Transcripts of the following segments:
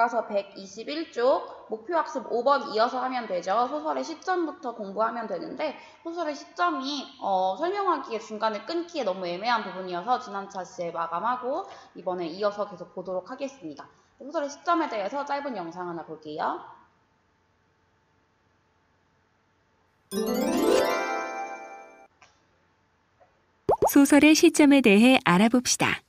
교과서 121쪽 목표학습 5번 이어서 하면 되죠. 소설의 시점부터 공부하면 되는데 소설의 시점이 설명하기에 중간에 끊기에 너무 애매한 부분이어서 지난 차시에 마감하고 이번에 이어서 계속 보도록 하겠습니다. 소설의 시점에 대해서 짧은 영상 하나 볼게요. 소설의 시점에 대해 알아봅시다.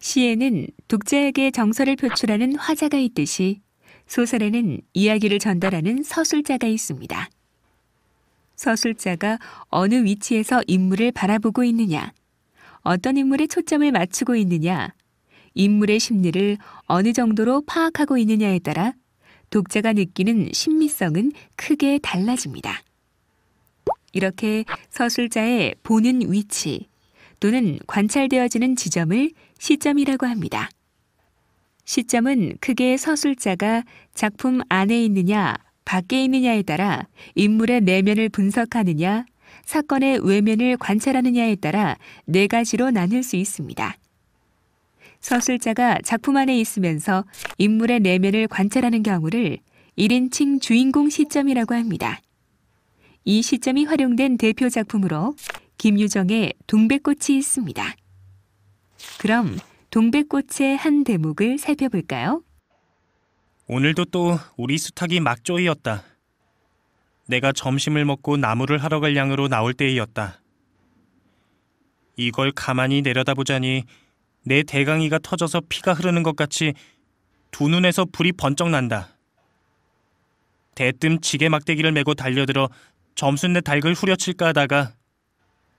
시에는 독자에게 정서를 표출하는 화자가 있듯이 소설에는 이야기를 전달하는 서술자가 있습니다. 서술자가 어느 위치에서 인물을 바라보고 있느냐, 어떤 인물에 초점을 맞추고 있느냐, 인물의 심리를 어느 정도로 파악하고 있느냐에 따라 독자가 느끼는 신미성은 크게 달라집니다. 이렇게 서술자의 보는 위치 또는 관찰되어지는 지점을 시점이라고 합니다. 시점은 크게 서술자가 작품 안에 있느냐, 밖에 있느냐에 따라 인물의 내면을 분석하느냐, 사건의 외면을 관찰하느냐에 따라 네 가지로 나눌 수 있습니다. 서술자가 작품 안에 있으면서 인물의 내면을 관찰하는 경우를 1인칭 주인공 시점이라고 합니다. 이 시점이 활용된 대표 작품으로 김유정의 동백꽃이 있습니다. 그럼 동백꽃의 한 대목을 살펴볼까요? 오늘도 또 우리 수탉이 막 쪼이었다. 내가 점심을 먹고 나무를 하러 갈 양으로 나올 때이었다. 이걸 가만히 내려다보자니 내 대강이가 터져서 피가 흐르는 것 같이 두 눈에서 불이 번쩍 난다. 대뜸 지게 막대기를 메고 달려들어 점순내 닭을 후려칠까 하다가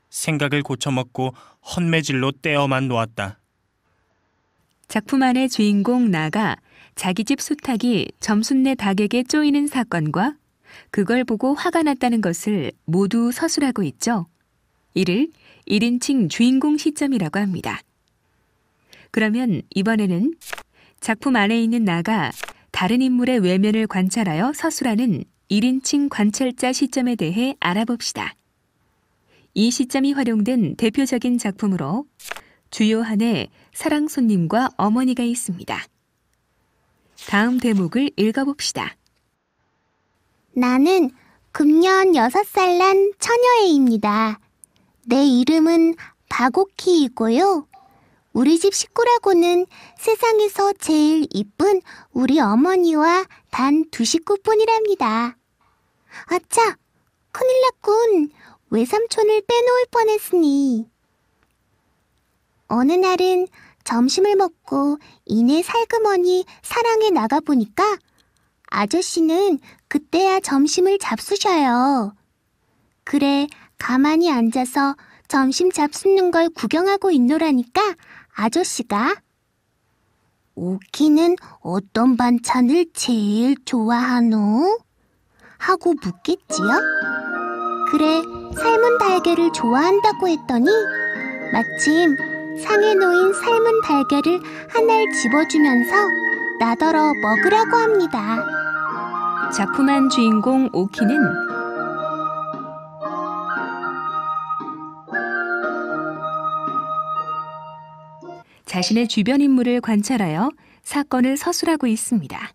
생각을 고쳐먹고 헛매질로 떼어만 놓았다. 작품 안의 주인공 나가 자기 집 수탉이 점순내 닭에게 쪼이는 사건과 그걸 보고 화가 났다는 것을 모두 서술하고 있죠. 이를 1인칭 주인공 시점이라고 합니다. 그러면 이번에는 작품 안에 있는 나가 다른 인물의 외면을 관찰하여 서술하는 1인칭 관찰자 시점에 대해 알아봅시다. 이 시점이 활용된 대표적인 작품으로 주요한의 사랑손님과 어머니가 있습니다. 다음 대목을 읽어봅시다. 나는 금년 6살 난 처녀애입니다. 내 이름은 박옥희이고요. 우리 집 식구라고는 세상에서 제일 이쁜 우리 어머니와 단 2식구뿐이랍니다. 아차! 큰일 났군. 외삼촌을 빼놓을 뻔했으니. 어느 날은 점심을 먹고 이내 살그머니 사랑에 나가보니까 아저씨는 그때야 점심을 잡수셔요. 그래, 가만히 앉아서 점심 잡수는 걸 구경하고 있노라니까 아저씨가 오키는 어떤 반찬을 제일 좋아하노? 하고 묻겠지요? 그래, 삶은 달걀을 좋아한다고 했더니 마침 상에 놓인 삶은 달걀을 하나를 집어주면서 나더러 먹으라고 합니다. 작품 안 주인공 오키는 자신의 주변 인물을 관찰하여 사건을 서술하고 있습니다.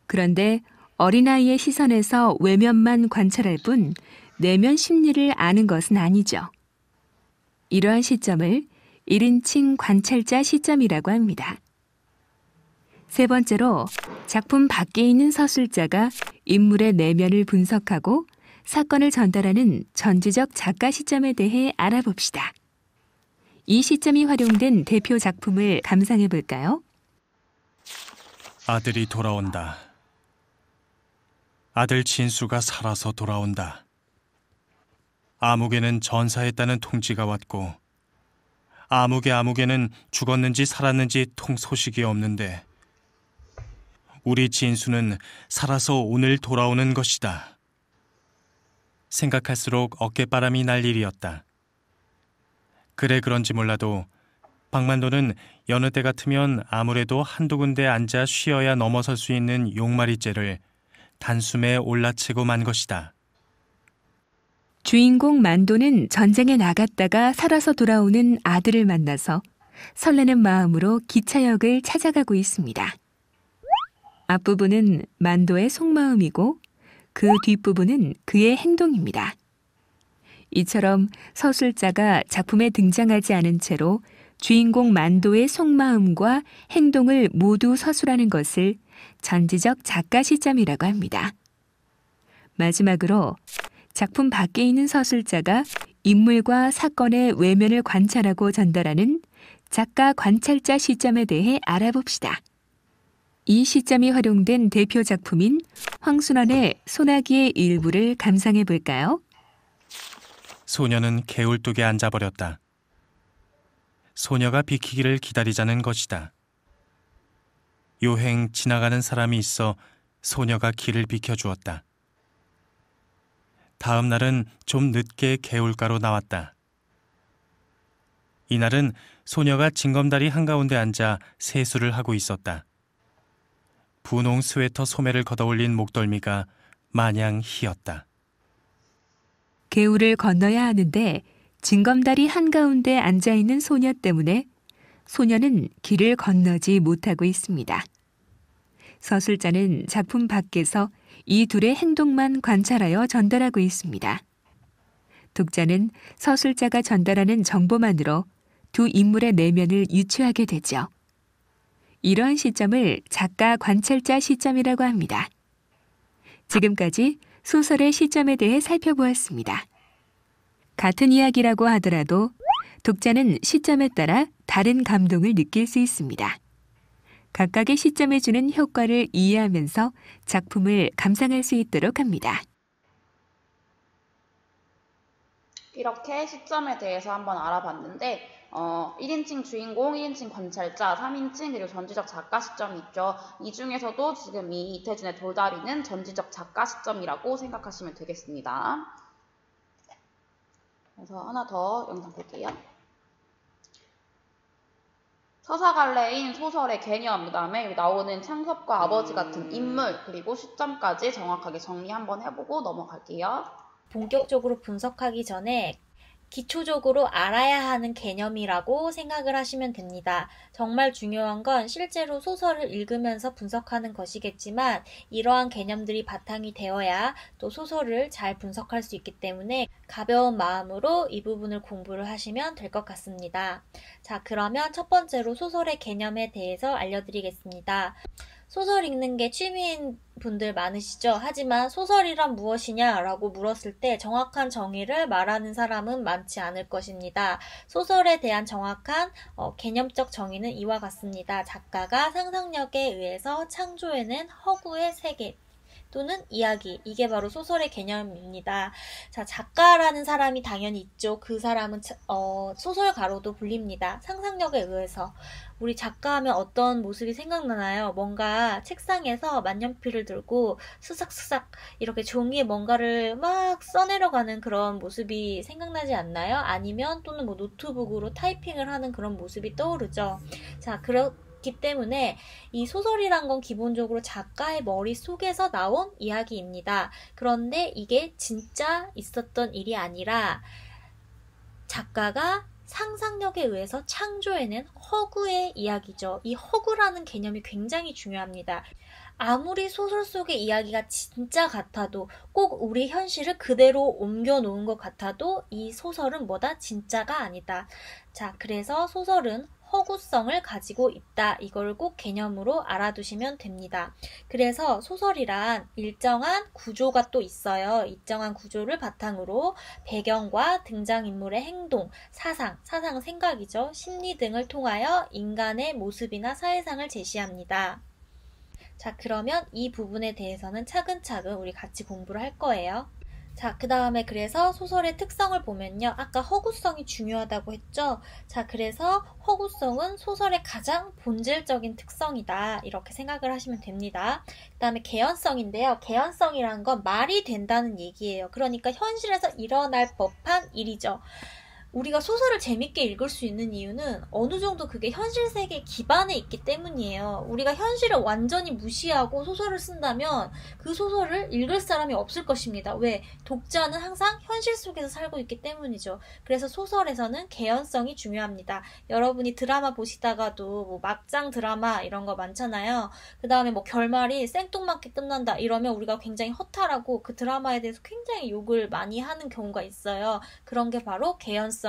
그런데 어린아이의 시선에서 외면만 관찰할 뿐 내면 심리를 아는 것은 아니죠. 이러한 시점을 1인칭 관찰자 시점이라고 합니다. 세 번째로 작품 밖에 있는 서술자가 인물의 내면을 분석하고 사건을 전달하는 전지적 작가 시점에 대해 알아봅시다. 이 시점이 활용된 대표 작품을 감상해 볼까요? 아들이 돌아온다. 아들 진수가 살아서 돌아온다. 아무개는 전사했다는 통지가 왔고 아무개는 죽었는지 살았는지 통 소식이 없는데 우리 진수는 살아서 오늘 돌아오는 것이다. 생각할수록 어깨바람이 날 일이었다. 그래 그런지 몰라도 박만도는 여느 때 같으면 아무래도 한두 군데 앉아 쉬어야 넘어설 수 있는 용마리째를 단숨에 올라치고 만 것이다. 주인공 만도는 전쟁에 나갔다가 살아서 돌아오는 아들을 만나서 설레는 마음으로 기차역을 찾아가고 있습니다. 앞부분은 만도의 속마음이고 그 뒷부분은 그의 행동입니다. 이처럼 서술자가 작품에 등장하지 않은 채로 주인공 만도의 속마음과 행동을 모두 서술하는 것을 전지적 작가 시점이라고 합니다. 마지막으로 작품 밖에 있는 서술자가 인물과 사건의 외면을 관찰하고 전달하는 작가 관찰자 시점에 대해 알아봅시다. 이 시점이 활용된 대표 작품인 황순원의 소나기의 일부를 감상해 볼까요? 소녀는 개울뚝에 앉아버렸다. 소녀가 비키기를 기다리자는 것이다. 요행 지나가는 사람이 있어 소녀가 길을 비켜주었다. 다음 날은 좀 늦게 개울가로 나왔다. 이날은 소녀가 징검다리 한가운데 앉아 세수를 하고 있었다. 분홍 스웨터 소매를 걷어올린 목덜미가 마냥 희었다. 개울을 건너야 하는데 징검다리 한가운데 앉아있는 소녀 때문에 소녀는 길을 건너지 못하고 있습니다. 서술자는 작품 밖에서 이 둘의 행동만 관찰하여 전달하고 있습니다. 독자는 서술자가 전달하는 정보만으로 두 인물의 내면을 유추하게 되죠. 이러한 시점을 작가 관찰자 시점이라고 합니다. 지금까지 소설의 시점에 대해 살펴보았습니다. 같은 이야기라고 하더라도 독자는 시점에 따라 다른 감동을 느낄 수 있습니다. 각각의 시점에 주는 효과를 이해하면서 작품을 감상할 수 있도록 합니다. 이렇게 시점에 대해서 한번 알아봤는데 1인칭 주인공, 1인칭 관찰자, 3인칭 그리고 전지적 작가 시점이 있죠. 이 중에서도 지금 이 이태준의 돌다리는 전지적 작가 시점이라고 생각하시면 되겠습니다. 그래서 하나 더 영상 볼게요. 서사갈래인 소설의 개념, 그 다음에 여기 나오는 창섭과 아버지 같은 인물, 그리고 시점까지 정확하게 정리 한번 해보고 넘어갈게요. 본격적으로 분석하기 전에 기초적으로 알아야 하는 개념이라고 생각을 하시면 됩니다. 정말 중요한 건 실제로 소설을 읽으면서 분석하는 것이겠지만 이러한 개념들이 바탕이 되어야 또 소설을 잘 분석할 수 있기 때문에 가벼운 마음으로 이 부분을 공부를 하시면 될 것 같습니다. 자, 그러면 첫 번째로 소설의 개념에 대해서 알려드리겠습니다. 소설 읽는 게 취미인 분들 많으시죠? 하지만 소설이란 무엇이냐 라고 물었을 때 정확한 정의를 말하는 사람은 많지 않을 것입니다. 소설에 대한 정확한 개념적 정의는 이와 같습니다. 작가가 상상력에 의해서 창조해낸 허구의 세계 또는 이야기, 이게 바로 소설의 개념입니다. 자, 작가라는 사람이 당연히 있죠. 그 사람은 소설가로도 불립니다. 상상력에 의해서. 우리 작가 하면 어떤 모습이 생각나나요? 뭔가 책상에서 만년필을 들고 수삭수삭 이렇게 종이에 뭔가를 막 써내려가는 그런 모습이 생각나지 않나요? 아니면 또는 뭐 노트북으로 타이핑을 하는 그런 모습이 떠오르죠. 자, 그렇기 때문에 이 소설이란 건 기본적으로 작가의 머릿속에서 나온 이야기입니다. 그런데 이게 진짜 있었던 일이 아니라 작가가 상상력에 의해서 창조해낸 허구의 이야기죠. 이 허구라는 개념이 굉장히 중요합니다. 아무리 소설 속의 이야기가 진짜 같아도 꼭 우리 현실을 그대로 옮겨 놓은 것 같아도 이 소설은 뭐다? 진짜가 아니다. 자, 그래서 소설은 허구성을 가지고 있다. 이걸 꼭 개념으로 알아두시면 됩니다. 그래서 소설이란 일정한 구조가 또 있어요. 일정한 구조를 바탕으로 배경과 등장인물의 행동, 사상은 생각이죠. 심리 등을 통하여 인간의 모습이나 사회상을 제시합니다. 자, 그러면 이 부분에 대해서는 차근차근 우리 같이 공부를 할 거예요. 자, 그 다음에 그래서 소설의 특성을 보면요. 아까 허구성이 중요하다고 했죠. 자, 그래서 허구성은 소설의 가장 본질적인 특성이다. 이렇게 생각을 하시면 됩니다. 그 다음에 개연성인데요. 개연성이라는 건 말이 된다는 얘기예요. 그러니까 현실에서 일어날 법한 일이죠. 우리가 소설을 재밌게 읽을 수 있는 이유는 어느 정도 그게 현실 세계에 기반해 있기 때문이에요. 우리가 현실을 완전히 무시하고 소설을 쓴다면 그 소설을 읽을 사람이 없을 것입니다. 왜? 독자는 항상 현실 속에서 살고 있기 때문이죠. 그래서 소설에서는 개연성이 중요합니다. 여러분이 드라마 보시다가도 뭐 막장 드라마 이런 거 많잖아요. 그 다음에 뭐 결말이 생뚱맞게 끝난다 이러면 우리가 굉장히 허탈하고 그 드라마에 대해서 굉장히 욕을 많이 하는 경우가 있어요. 그런 게 바로 개연성이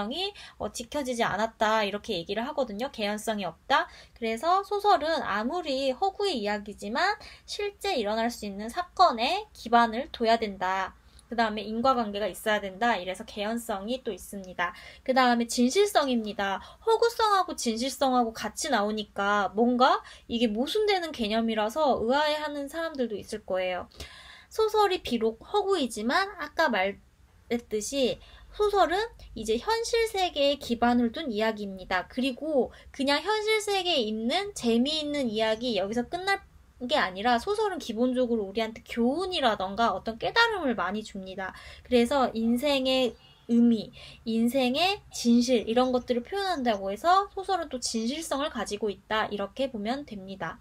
지켜지지 않았다 이렇게 얘기를 하거든요. 개연성이 없다. 그래서 소설은 아무리 허구의 이야기지만 실제 일어날 수 있는 사건에 기반을 둬야 된다. 그 다음에 인과관계가 있어야 된다. 이래서 개연성이 또 있습니다. 그 다음에 진실성입니다. 허구성하고 진실성하고 같이 나오니까 뭔가 이게 모순되는 개념이라서 의아해하는 사람들도 있을 거예요. 소설이 비록 허구이지만 아까 말했듯이 소설은 이제 현실 세계에 기반을 둔 이야기입니다. 그리고 그냥 현실 세계에 있는 재미있는 이야기 여기서 끝날 게 아니라 소설은 기본적으로 우리한테 교훈이라던가 어떤 깨달음을 많이 줍니다. 그래서 인생의 의미, 인생의 진실 이런 것들을 표현한다고 해서 소설은 또 진실성을 가지고 있다 이렇게 보면 됩니다.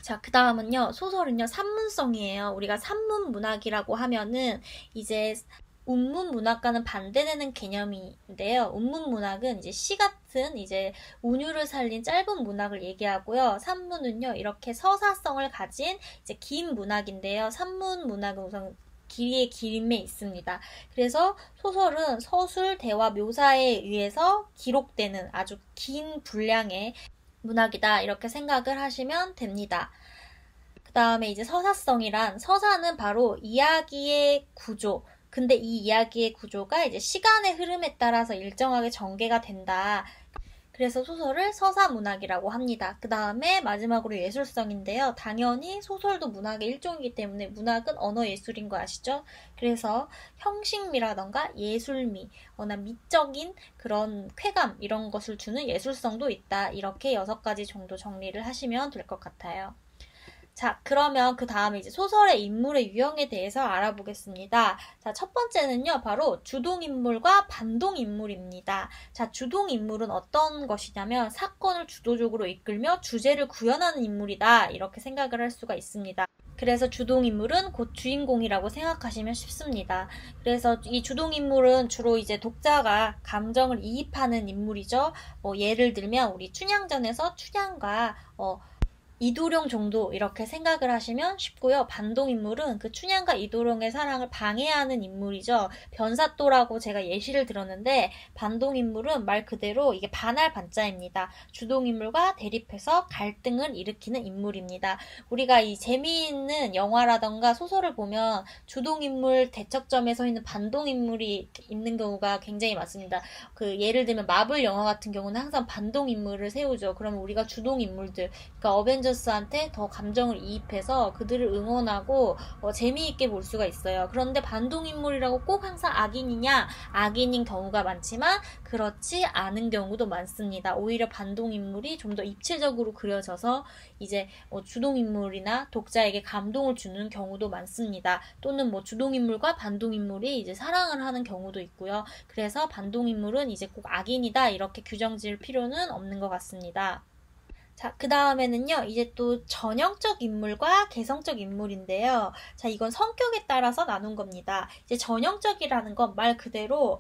자, 그 다음은요. 소설은요. 산문성이에요. 우리가 산문문학이라고 하면은 이제 운문문학과는 반대되는 개념인데요. 운문문학은 이제 시 같은 이제 운율을 살린 짧은 문학을 얘기하고요. 산문은요. 이렇게 서사성을 가진 이제 긴 문학인데요. 산문문학은 우선 길이의 길임에 있습니다. 그래서 소설은 서술, 대화, 묘사에 의해서 기록되는 아주 긴 분량의 문학이다. 이렇게 생각을 하시면 됩니다. 그 다음에 이제 서사성이란 서사는 바로 이야기의 구조. 근데 이 이야기의 구조가 이제 시간의 흐름에 따라서 일정하게 전개가 된다. 그래서 소설을 서사문학이라고 합니다. 그 다음에 마지막으로 예술성인데요. 당연히 소설도 문학의 일종이기 때문에 문학은 언어예술인 거 아시죠? 그래서 형식미라던가 예술미, 미적인 그런 쾌감 이런 것을 주는 예술성도 있다. 이렇게 6가지 정도 정리를 하시면 될 것 같아요. 자, 그러면 그 다음에 이제 소설의 인물의 유형에 대해서 알아보겠습니다. 자, 첫 번째는요, 바로 주동인물과 반동인물입니다. 자, 주동인물은 어떤 것이냐면 사건을 주도적으로 이끌며 주제를 구현하는 인물이다. 이렇게 생각을 할 수가 있습니다. 그래서 주동인물은 곧 주인공이라고 생각하시면 쉽습니다. 그래서 이 주동인물은 주로 이제 독자가 감정을 이입하는 인물이죠. 예를 들면 우리 춘향전에서 춘향과 이도령 정도 이렇게 생각을 하시면 쉽고요. 반동인물은 그 춘향과 이도령의 사랑을 방해하는 인물이죠. 변사또라고 제가 예시를 들었는데 반동인물은 말 그대로 이게 반할 반자입니다. 주동인물과 대립해서 갈등을 일으키는 인물입니다. 우리가 이 재미있는 영화라던가 소설을 보면 주동인물 대척점에 서 있는 반동인물이 있는 경우가 굉장히 많습니다. 예를 들면 마블 영화 같은 경우는 항상 반동인물을 세우죠. 그러면 우리가 주동인물들, 그러니까 어벤져스한테 더 감정을 이입해서 그들을 응원하고 재미있게 볼 수가 있어요. 그런데 반동인물이라고 꼭 항상 악인이냐? 악인인 경우가 많지만 그렇지 않은 경우도 많습니다. 오히려 반동인물이 좀 더 입체적으로 그려져서 이제 주동인물이나 독자에게 감동을 주는 경우도 많습니다. 또는 주동인물과 반동인물이 이제 사랑을 하는 경우도 있고요. 그래서 반동인물은 이제 꼭 악인이다 이렇게 규정 지을 필요는 없는 것 같습니다. 자, 그 다음에는요, 이제 또 전형적 인물과 개성적 인물인데요. 자, 이건 성격에 따라서 나눈 겁니다. 이제 전형적이라는 건 말 그대로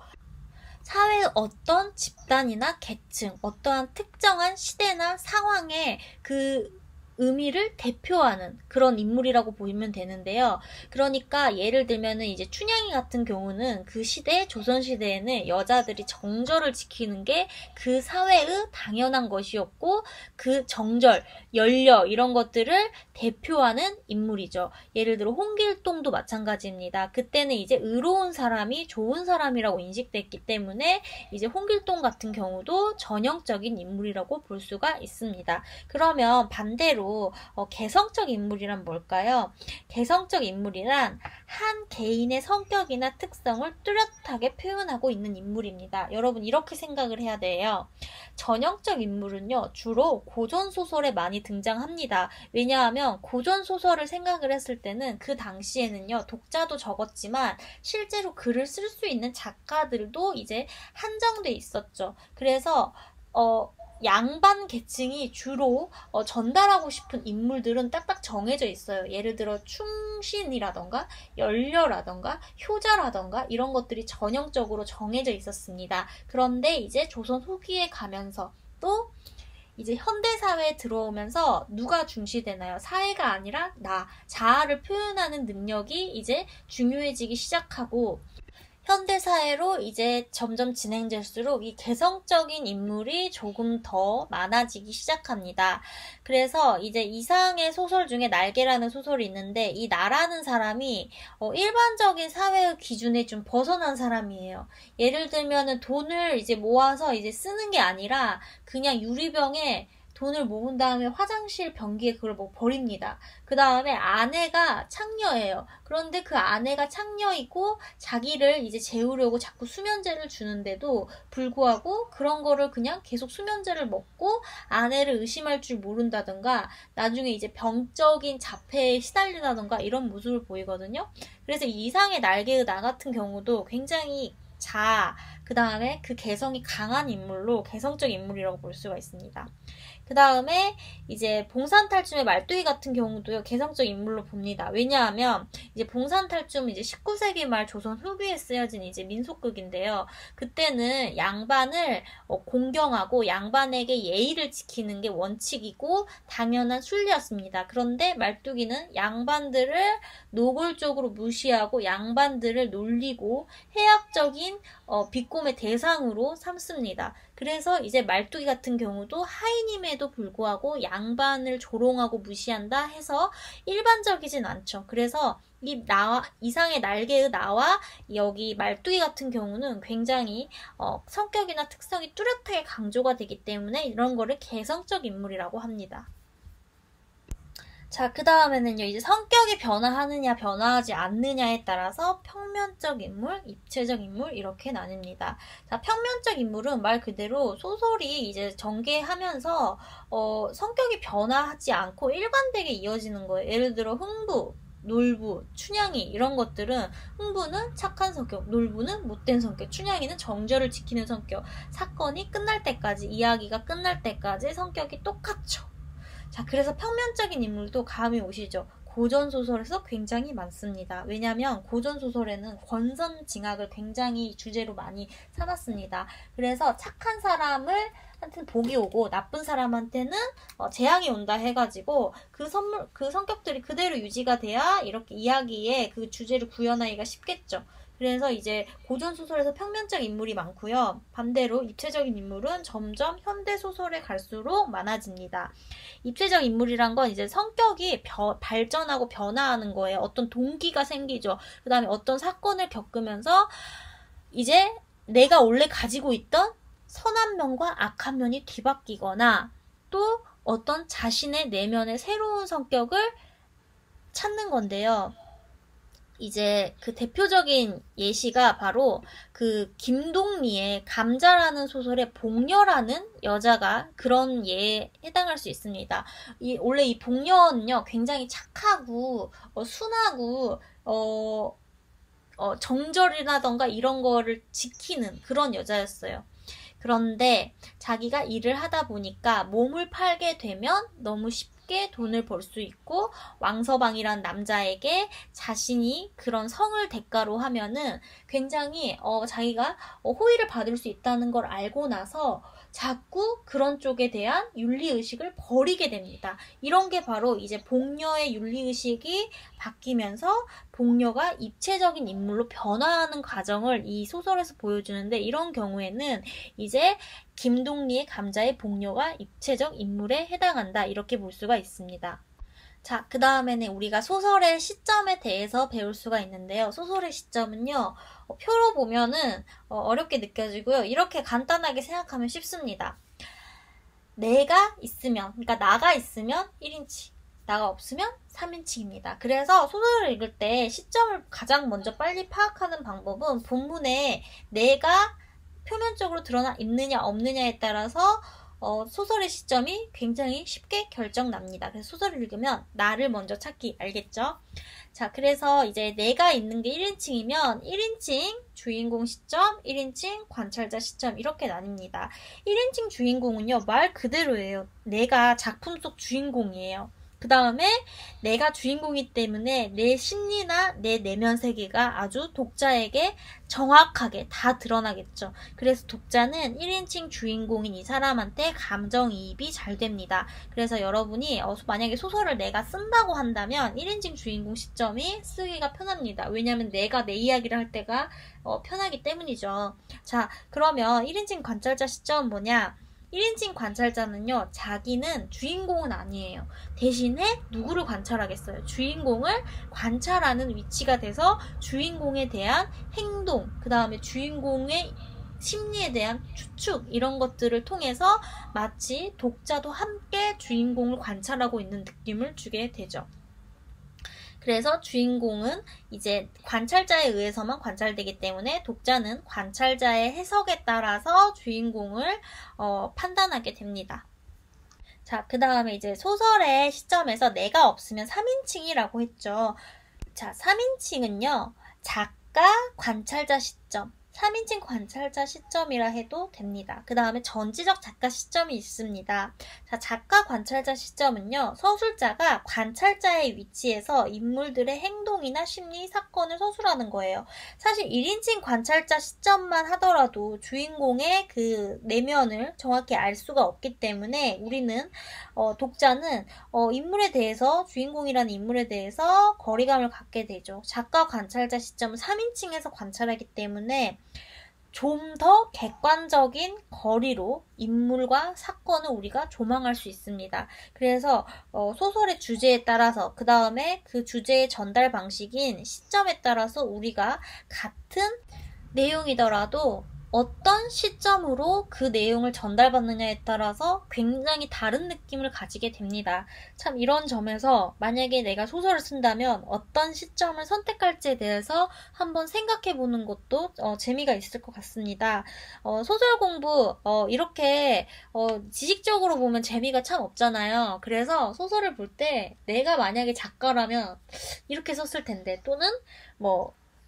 사회의 어떤 집단이나 계층, 어떠한 특정한 시대나 상황에 그 의미를 대표하는 그런 인물이라고 보시면 되는데요. 그러니까 예를 들면은 이제 춘향이 같은 경우는 그 시대, 조선시대에는 여자들이 정절을 지키는 게 그 사회의 당연한 것이었고 그 정절, 연려 이런 것들을 대표하는 인물이죠. 예를 들어 홍길동도 마찬가지입니다. 그때는 이제 의로운 사람이 좋은 사람이라고 인식됐기 때문에 이제 홍길동 같은 경우도 전형적인 인물이라고 볼 수가 있습니다. 그러면 반대로 번째로 개성적 인물이란 뭘까요? 개성적 인물이란 한 개인의 성격이나 특성을 뚜렷하게 표현하고 있는 인물입니다. 여러분 이렇게 생각을 해야 돼요. 전형적 인물은요, 주로 고전소설에 많이 등장합니다. 왜냐하면 고전소설을 생각을 했을 때는 그 당시에는요, 독자도 적었지만 실제로 글을 쓸 수 있는 작가들도 이제 한정돼 있었죠. 그래서 양반 계층이 주로 전달하고 싶은 인물들은 딱딱 정해져 있어요. 예를 들어 충신이라던가 연려라던가 효자라던가 이런 것들이 전형적으로 정해져 있었습니다. 그런데 이제 조선 후기에 가면서 또 이제 현대사회에 들어오면서 누가 중시되나요? 사회가 아니라 자아를 표현하는 능력이 이제 중요해지기 시작하고 현대사회로 이제 점점 진행될수록 이 개성적인 인물이 조금 더 많아지기 시작합니다. 그래서 이제 이상의 소설 중에 날개라는 소설이 있는데 이 나라는 사람이 일반적인 사회의 기준에 좀 벗어난 사람이에요. 예를 들면은 돈을 이제 모아서 이제 쓰는 게 아니라 그냥 유리병에 돈을 모은 다음에 화장실 변기에 그걸 버립니다. 그 다음에 아내가 창녀예요. 그런데 그 아내가 창녀이고 자기를 이제 재우려고 자꾸 수면제를 주는데도 불구하고 그런 거를 그냥 계속 수면제를 먹고 아내를 의심할 줄 모른다던가 나중에 이제 병적인 자폐에 시달리다던가 이런 모습을 보이거든요. 그래서 이상의 날개의 나 같은 경우도 굉장히 그 다음에 그 개성이 강한 인물로 개성적 인물이라고 볼 수가 있습니다. 그 다음에 이제 봉산탈춤의 말뚝이 같은 경우도요, 개성적 인물로 봅니다. 왜냐하면 이제 봉산탈춤은 이제 19세기 말 조선 후기에 쓰여진 이제 민속극인데요. 그때는 양반을 공경하고 양반에게 예의를 지키는 게 원칙이고 당연한 순리였습니다. 그런데 말뚝이는 양반들을 노골적으로 무시하고 양반들을 놀리고 해악적인 비꼼의 대상으로 삼습니다. 그래서 이제 말뚝이 같은 경우도 하인임에도 불구하고 양반을 조롱하고 무시한다 해서 일반적이진 않죠. 그래서 이상의 날개의 나와 여기 말뚝이 같은 경우는 굉장히 성격이나 특성이 뚜렷하게 강조가 되기 때문에 이런 거를 개성적 인물이라고 합니다. 자, 그 다음에는요, 이제 성격이 변화하느냐, 변화하지 않느냐에 따라서 평면적 인물, 입체적 인물, 이렇게 나뉩니다. 자, 평면적 인물은 말 그대로 소설이 이제 전개하면서, 성격이 변화하지 않고 일관되게 이어지는 거예요. 예를 들어, 흥부, 놀부, 춘향이 이런 것들은 흥부는 착한 성격, 놀부는 못된 성격, 춘향이는 정절을 지키는 성격, 사건이 끝날 때까지, 이야기가 끝날 때까지 성격이 똑같죠. 자, 그래서 평면적인 인물도 감이 오시죠? 고전소설에서 굉장히 많습니다. 왜냐하면 고전소설에는 권선징악을 굉장히 주제로 많이 삼았습니다. 그래서 착한 사람을 한테는 복이 오고 나쁜 사람한테는 재앙이 온다 해가지고 그 성격들이 그대로 유지가 돼야 이렇게 이야기에 그 주제를 구현하기가 쉽겠죠. 그래서 이제 고전소설에서 평면적 인물이 많고요. 반대로 입체적인 인물은 점점 현대소설에 갈수록 많아집니다. 입체적 인물이란 건 이제 성격이 발전하고 변화하는 거예요. 어떤 동기가 생기죠. 그 다음에 어떤 사건을 겪으면서 이제 내가 원래 가지고 있던 선한 면과 악한 면이 뒤바뀌거나 또 어떤 자신의 내면의 새로운 성격을 찾는 건데요. 이제 그 대표적인 예시가 바로 그 김동리의 감자라는 소설의 복녀라는 여자가 그런 예에 해당할 수 있습니다. 원래 이 복녀는요, 굉장히 착하고 순하고 정절이라던가 이런 거를 지키는 그런 여자였어요. 그런데 자기가 일을 하다 보니까 몸을 팔게 되면 너무 쉽게 돈을 벌 수 있고 왕서방이란 남자에게 자신이 그런 성을 대가로 하면은 굉장히 자기가 호의를 받을 수 있다는 걸 알고 나서 자꾸 그런 쪽에 대한 윤리의식을 버리게 됩니다. 이런 게 바로 이제 복녀의 윤리의식이 바뀌면서 복녀가 입체적인 인물로 변화하는 과정을 이 소설에서 보여주는데 이런 경우에는 이제 김동리의 감자의 복녀가 입체적 인물에 해당한다 이렇게 볼 수가 있습니다. 자, 그 다음에는 우리가 소설의 시점에 대해서 배울 수가 있는데요. 소설의 시점은요, 표로 보면은 어렵게 느껴지고요. 이렇게 간단하게 생각하면 쉽습니다. 내가 있으면, 그러니까 나가 있으면 1인칭, 나가 없으면 3인칭입니다. 그래서 소설을 읽을 때 시점을 가장 먼저 빨리 파악하는 방법은 본문에 내가 표면적으로 드러나 있느냐 없느냐에 따라서 소설의 시점이 굉장히 쉽게 결정납니다. 그래서 소설을 읽으면 나를 먼저 찾기, 알겠죠? 자, 그래서 이제 내가 있는 게 1인칭이면 1인칭 주인공 시점, 1인칭 관찰자 시점 이렇게 나뉩니다. 1인칭 주인공은요, 말 그대로예요. 내가 작품 속 주인공이에요. 그 다음에 내가 주인공이기 때문에 내 심리나 내 내면 세계가 아주 독자에게 정확하게 다 드러나겠죠. 그래서 독자는 1인칭 주인공인 이 사람한테 감정이입이 잘 됩니다. 그래서 여러분이 만약에 소설을 내가 쓴다고 한다면 1인칭 주인공 시점이 쓰기가 편합니다. 왜냐하면 내가 내 이야기를 할 때가 편하기 때문이죠. 자, 그러면 1인칭 관찰자 시점은 뭐냐? 1인칭 관찰자는요, 자기는 주인공은 아니에요. 대신에 누구를 관찰하겠어요? 주인공을 관찰하는 위치가 돼서 주인공에 대한 행동, 그 다음에 주인공의 심리에 대한 추측, 이런 것들을 통해서 마치 독자도 함께 주인공을 관찰하고 있는 느낌을 주게 되죠. 그래서 주인공은 이제 관찰자에 의해서만 관찰되기 때문에 독자는 관찰자의 해석에 따라서 주인공을 판단하게 됩니다. 자, 그 다음에 이제 소설의 시점에서 내가 없으면 3인칭이라고 했죠. 자, 3인칭은요, 작가, 관찰자 시점, 3인칭 관찰자 시점이라 해도 됩니다. 그 다음에 전지적 작가 시점이 있습니다. 자, 작가 관찰자 시점은요, 서술자가 관찰자의 위치에서 인물들의 행동이나 심리, 사건을 서술하는 거예요. 사실 1인칭 관찰자 시점만 하더라도 주인공의 그 내면을 정확히 알 수가 없기 때문에 우리는 독자는 인물에 대해서, 주인공이라는 인물에 대해서 거리감을 갖게 되죠. 작가 관찰자 시점은 3인칭에서 관찰하기 때문에 좀 더 객관적인 거리로 인물과 사건을 우리가 조망할 수 있습니다. 그래서 소설의 주제에 따라서, 그 다음에 그 주제의 전달 방식인 시점에 따라서 우리가 같은 내용이더라도 어떤 시점으로 그 내용을 전달받느냐에 따라서 굉장히 다른 느낌을 가지게 됩니다. 참 이런 점에서 만약에 내가 소설을 쓴다면 어떤 시점을 선택할지에 대해서 한번 생각해 보는 것도 재미가 있을 것 같습니다. 소설 공부 이렇게 지식적으로 보면 재미가 참 없잖아요. 그래서 소설을 볼 때 내가 만약에 작가라면 이렇게 썼을 텐데, 또는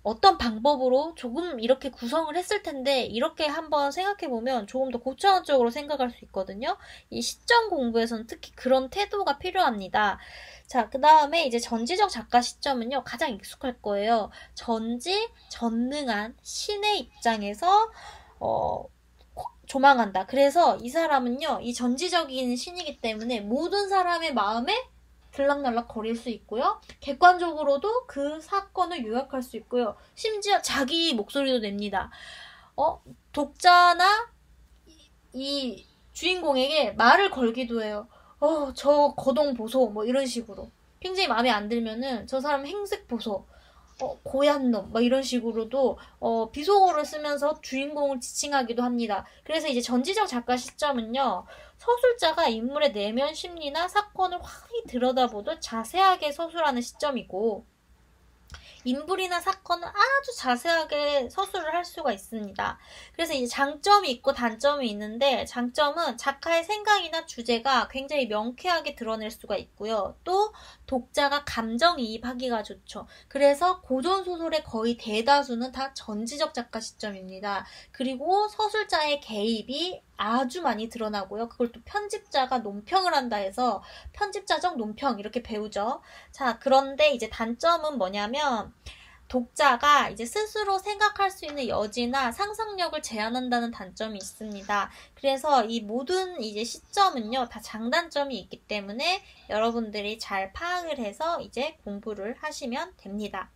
어떤 방법으로 조금 이렇게 구성을 했을 텐데, 이렇게 한번 생각해보면 조금 더 고차원적으로 생각할 수 있거든요. 이 시점 공부에서는 특히 그런 태도가 필요합니다. 자, 그 다음에 이제 전지적 작가 시점은요, 가장 익숙할 거예요. 전능한 신의 입장에서 조망한다. 그래서 이 사람은요, 이 전지적인 신이기 때문에 모든 사람의 마음에 들락날락 거릴 수 있고요. 객관적으로도 그 사건을 요약할 수 있고요. 심지어 자기 목소리도 냅니다. 독자나 이 주인공에게 말을 걸기도 해요. 저 거동 보소, 이런 식으로. 굉장히 마음에 안 들면은 저 사람 행색 보소, 고얀 놈, 이런 식으로도 비속어를 쓰면서 주인공을 지칭하기도 합니다. 그래서 이제 전지적 작가 시점은요, 서술자가 인물의 내면 심리나 사건을 확히 들여다보듯 자세하게 서술하는 시점이고, 인물이나 사건을 아주 자세하게 서술을 할 수가 있습니다. 그래서 이제 장점이 있고 단점이 있는데, 장점은 작가의 생각이나 주제가 굉장히 명쾌하게 드러낼 수가 있고요. 또 독자가 감정이입하기가 좋죠. 그래서 고전소설의 거의 대다수는 다 전지적 작가 시점입니다. 그리고 서술자의 개입이 아주 많이 드러나고요. 그걸 또 편집자가 논평을 한다 해서 편집자적 논평 이렇게 배우죠. 자, 그런데 이제 단점은 뭐냐면, 독자가 이제 스스로 생각할 수 있는 여지나 상상력을 제한한다는 단점이 있습니다. 그래서 이 모든 이제 시점은요, 다 장단점이 있기 때문에 여러분들이 잘 파악을 해서 이제 공부를 하시면 됩니다.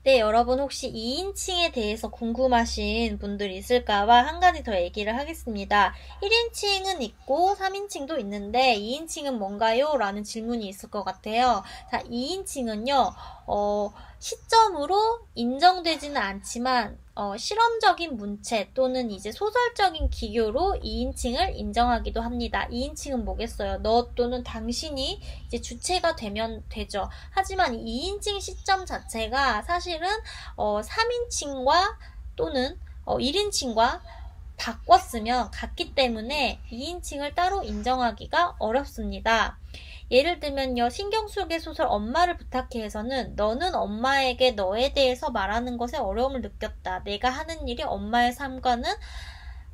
네, 여러분 혹시 2인칭에 대해서 궁금하신 분들 있을까봐 한 가지 더 얘기를 하겠습니다. 1인칭은 있고 3인칭도 있는데 2인칭은 뭔가요? 라는 질문이 있을 것 같아요. 자, 2인칭은요, 시점으로 인정되지는 않지만 실험적인 문체 또는 이제 소설적인 기교로 2인칭을 인정하기도 합니다. 2인칭은 뭐겠어요? 너 또는 당신이 이제 주체가 되면 되죠. 하지만 2인칭 시점 자체가 사실은 3인칭과 또는 1인칭과 바꿨으면 같기 때문에 2인칭을 따로 인정하기가 어렵습니다. 예를 들면요, 신경숙의 소설 엄마를 부탁해에서는 너는 엄마에게 너에 대해서 말하는 것에 어려움을 느꼈다. 내가 하는 일이 엄마의 삶과는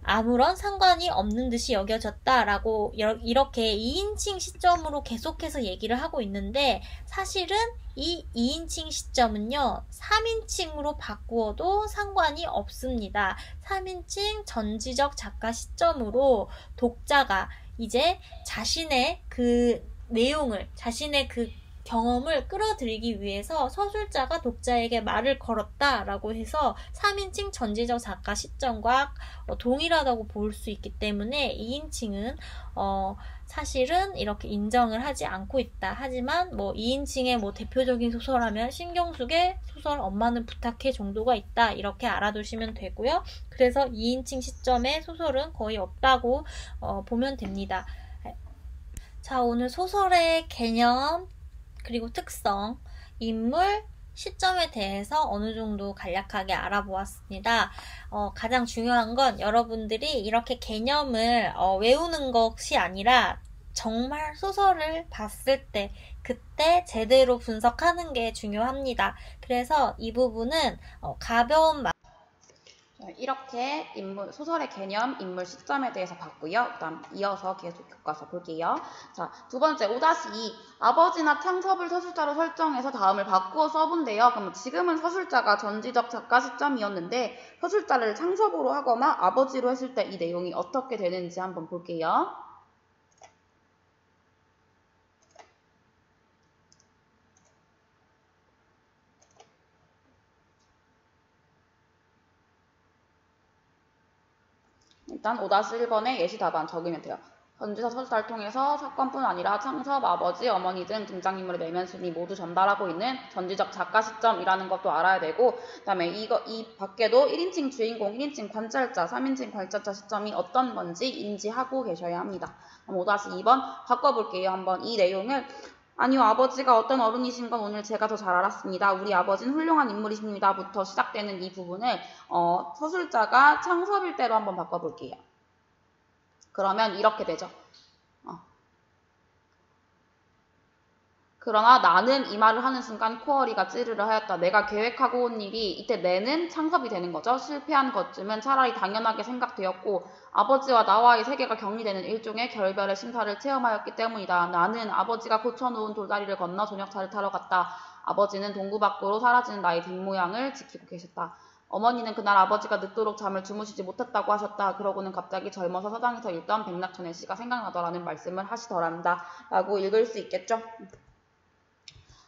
아무런 상관이 없는 듯이 여겨졌다 라고 이렇게 2인칭 시점으로 계속해서 얘기를 하고 있는데 사실은 이 2인칭 시점은요 3인칭으로 바꾸어도 상관이 없습니다. 3인칭 전지적 작가 시점으로 독자가 이제 자신의 그 내용을 자신의 그 경험을 끌어들이기 위해서 서술자가 독자에게 말을 걸었다라고 해서 3인칭 전지적 작가 시점과 동일하다고 볼 수 있기 때문에 2인칭은 사실은 이렇게 인정을 하지 않고 있다. 하지만 2인칭의 대표적인 소설하면 신경숙의 소설 엄마는 부탁해 정도가 있다. 이렇게 알아두시면 되고요. 그래서 2인칭 시점의 소설은 거의 없다고 보면 됩니다. 자, 오늘 소설의 개념 그리고 특성, 인물, 시점에 대해서 어느 정도 간략하게 알아보았습니다. 가장 중요한 건 여러분들이 이렇게 개념을 외우는 것이 아니라 정말 소설을 봤을 때 그때 제대로 분석하는 게 중요합니다. 그래서 이 부분은 가벼운 이렇게 소설의 개념, 인물, 시점에 대해서 봤고요. 그다음 이어서 계속 교과서 볼게요. 자, 두 번째 5-2 아버지나 창섭을 서술자로 설정해서 다음을 바꾸어 써본대요. 그럼 지금은 서술자가 전지적 작가 시점이었는데 서술자를 창섭으로 하거나 아버지로 했을 때 이 내용이 어떻게 되는지 한번 볼게요. 일단 5-1번에 예시 답안 적으면 돼요. 전지적 서술자를 통해서 사건뿐 아니라 창섭, 아버지, 어머니 등 등장인물의 내면 심리 모두 전달하고 있는 전지적 작가 시점이라는 것도 알아야 되고 그 다음에 이 밖에도 1인칭 주인공, 1인칭 관찰자, 3인칭 관찰자 시점이 어떤 건지 인지하고 계셔야 합니다. 그럼 5-2번 바꿔볼게요. 한번 이 내용을 아니요, 아버지가 어떤 어른이신 건 오늘 제가 더 잘 알았습니다. 우리 아버지는 훌륭한 인물이십니다. 부터 시작되는 이 부분을 서술자가 창섭일 때로 한번 바꿔볼게요. 그러면 이렇게 되죠. 그러나 나는 이 말을 하는 순간 코어리가 찌르르 하였다. 내가 계획하고 온 일이 이때 내는 창섭이 되는 거죠. 실패한 것쯤은 차라리 당연하게 생각되었고 아버지와 나와의 세계가 격리되는 일종의 결별의 심사를 체험하였기 때문이다. 나는 아버지가 고쳐놓은 돌다리를 건너 저녁차를 타러 갔다. 아버지는 동구 밖으로 사라지는 나의 뒷모양을 지키고 계셨다. 어머니는 그날 아버지가 늦도록 잠을 주무시지 못했다고 하셨다. 그러고는 갑자기 젊어서 서당에서 읽던 백낙천의 시가 생각나더라는 말씀을 하시더란다. 라고 읽을 수 있겠죠.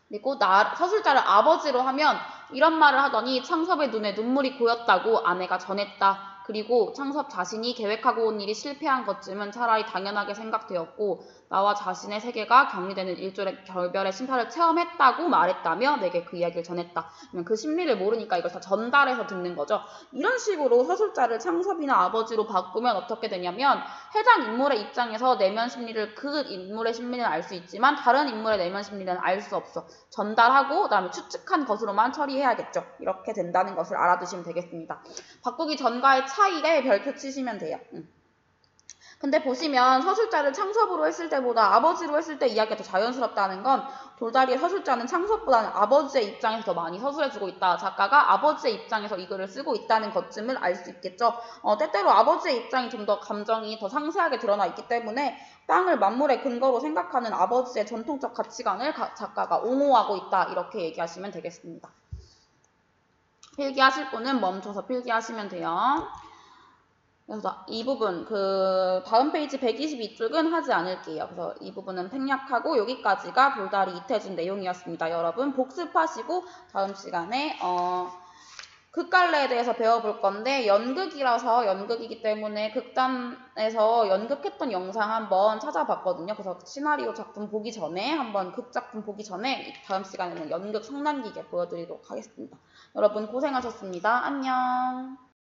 그리고 서술자를 아버지로 하면 이런 말을 하더니 창섭의 눈에 눈물이 고였다고 아내가 전했다. 그리고 창섭 자신이 계획하고 온 일이 실패한 것쯤은 차라리 당연하게 생각되었고 나와 자신의 세계가 격리되는 일종의 결별의 심사를 체험했다고 말했다며 내게 그 이야기를 전했다. 그 심리를 모르니까 이걸 다 전달해서 듣는 거죠. 이런 식으로 서술자를 창섭이나 아버지로 바꾸면 어떻게 되냐면 해당 인물의 입장에서 내면 심리를 그 인물의 심리는 알 수 있지만 다른 인물의 내면 심리는 알 수 없어. 전달하고 그다음에 추측한 것으로만 처리해야겠죠. 이렇게 된다는 것을 알아두시면 되겠습니다. 바꾸기 전과의 차이에 별표 치시면 돼요. 근데 보시면 서술자를 창섭으로 했을 때보다 아버지로 했을 때 이야기가 더 자연스럽다는 건 돌다리의 서술자는 창섭보다는 아버지의 입장에서 더 많이 서술해주고 있다. 작가가 아버지의 입장에서 이 글을 쓰고 있다는 것쯤을 알 수 있겠죠. 때때로 아버지의 입장이 좀 더 감정이 더 상세하게 드러나 있기 때문에 땅을 만물의 근거로 생각하는 아버지의 전통적 가치관을 작가가 옹호하고 있다. 이렇게 얘기하시면 되겠습니다. 필기하실 분은 멈춰서 필기하시면 돼요. 그래서 이 부분 다음 페이지 122쪽은 하지 않을게요. 그래서 이 부분은 생략하고 여기까지가 돌다리 이태준 내용이었습니다. 여러분 복습하시고 다음 시간에 극갈래에 대해서 배워볼 건데 연극이라서 연극이기 때문에 극단에서 연극했던 영상 한번 찾아봤거든요. 그래서 시나리오 작품 보기 전에 한번 극작품 보기 전에 다음 시간에는 연극 상단기계 보여드리도록 하겠습니다. 여러분 고생하셨습니다. 안녕.